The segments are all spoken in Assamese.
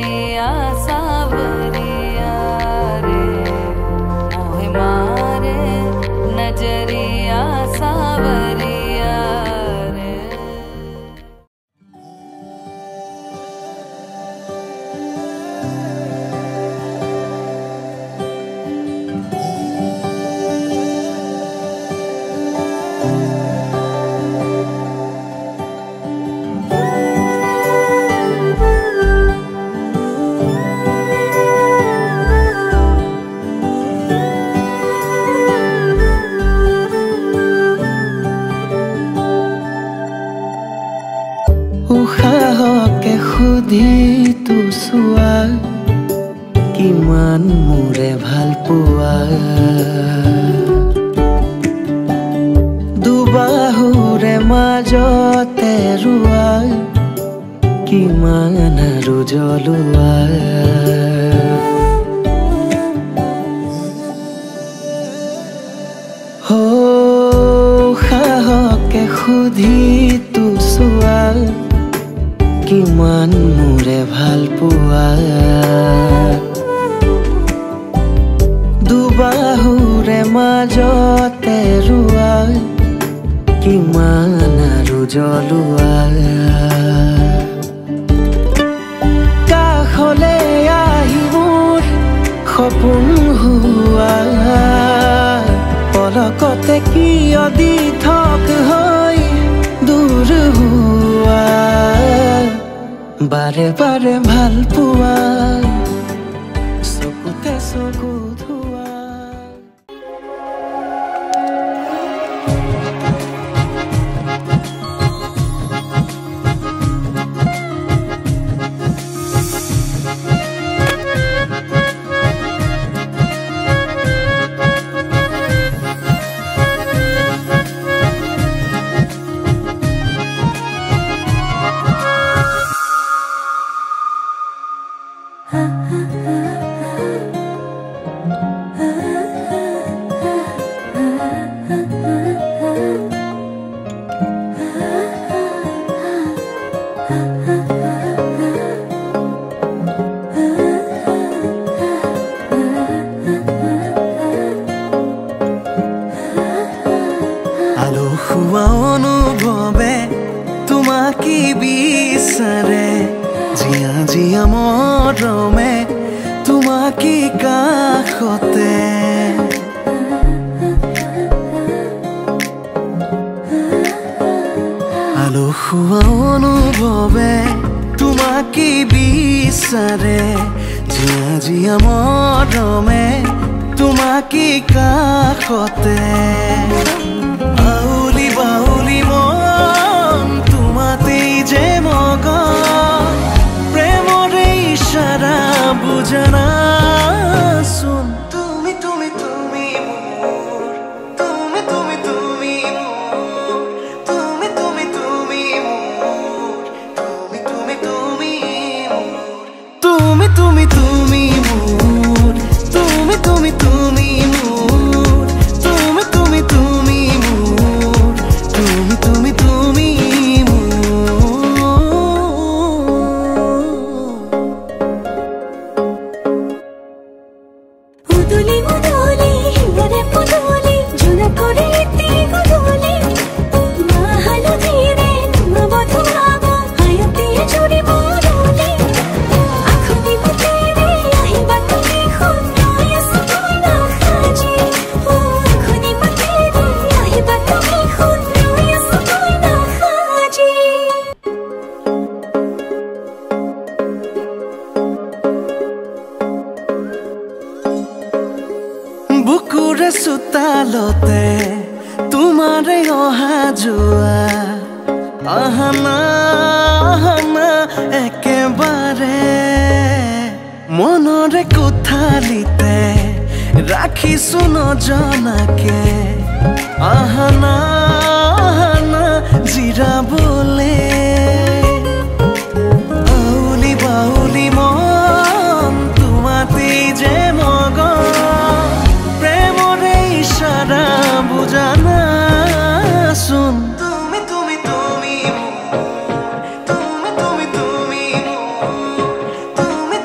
नजरिया सावरिया रे मोहे मारे नजरिया सावरिया रे। উশাহকে সুধি তো চোৱা কিমান মোৰে ভাল পোৱা দুবাহুৰে মাজতে ৰোৱা কিমান আৰু জ্বলোৱা উশাহকে সুধি তো চোৱা কিমান মোৰে ভাল পোৱা দুবাহুৰে মাজতে ৰোৱা কিমান আৰু জ্বলোৱা কাষলে আহি মোৰ সপোন হোৱা পলকতে কিয় দি থক হৈ দূৰ হোৱা বাৰে বাৰে ভাল পোৱা চকুতে চকু ধোৱা অনুভৱে তোমাকে বিচাৰে জিয়া জিয়া মৰমে তোমাকে কাষতে আলসুৱা অনুভৱে তোমাকে বিচাৰে জিয়া জিয়া মৰমে তোমাকে কাষতে বাউলি বাউলি মন তোমাতেই যে মগন প্ৰেমৰে ইশাৰা বুজনা শুন তুমি তুমি তুমি মোৰ তুমি তুমি তুমি মোৰ তুমি তুমি তুমি মোৰ তুমি তুমি তুমি মোৰ তুমি তুমি তুমি মোৰ তুমি তুমি তুমি মোৰ তুমি তুমি তুমি বুকুৰে চোতালতে তোমাৰে অহা যোৱা আহানা আহানা একেবাৰে মনৰে কোঠালিতে ৰাখিছো নজনাকে আহানা আহানা জিৰাবলে আউলি বাউলি মন তোমাতেই যে মগন প্ৰেমৰে ইশাৰা বুজানা শুন তুমি তুমি তুমি তুমি তুমি তুমি তুমি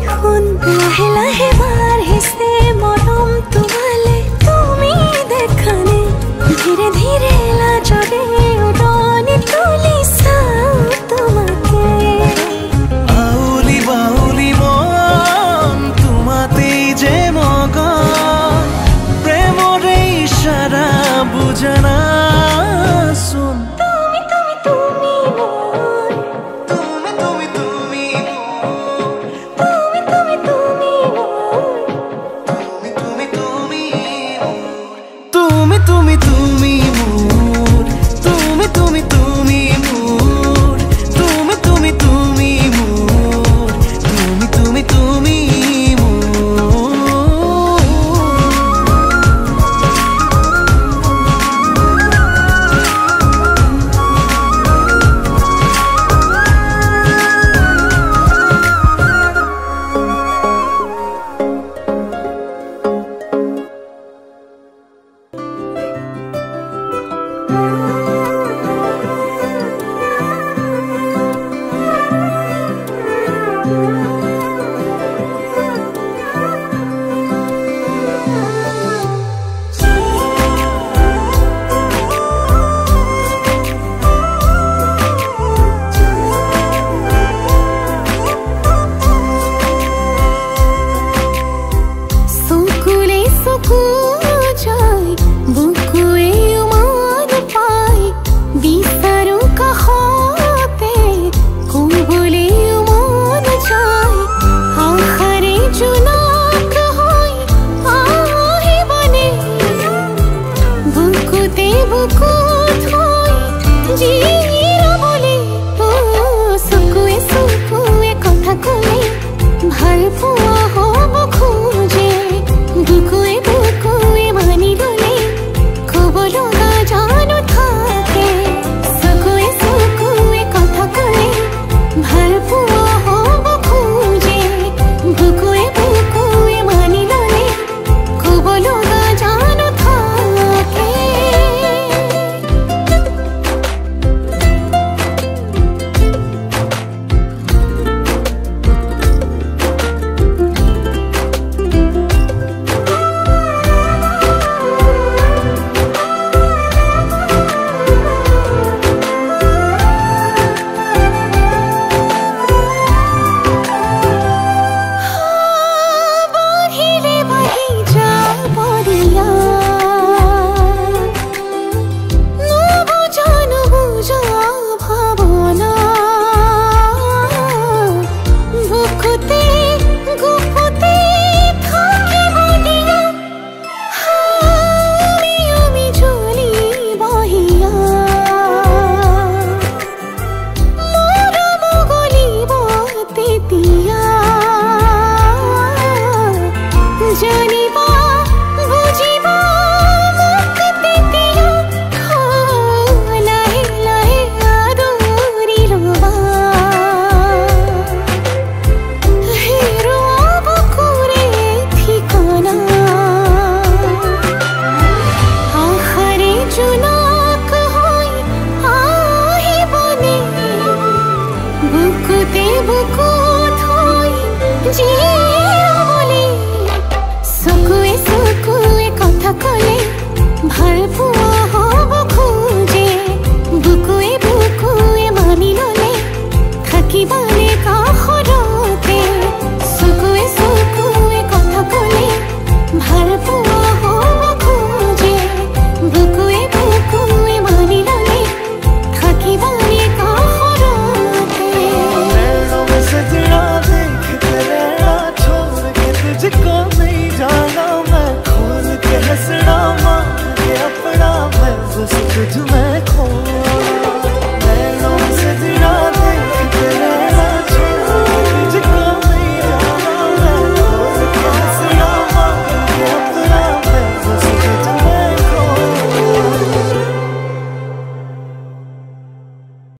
দেখোন লাহে লাহে বাঢ়িছে মন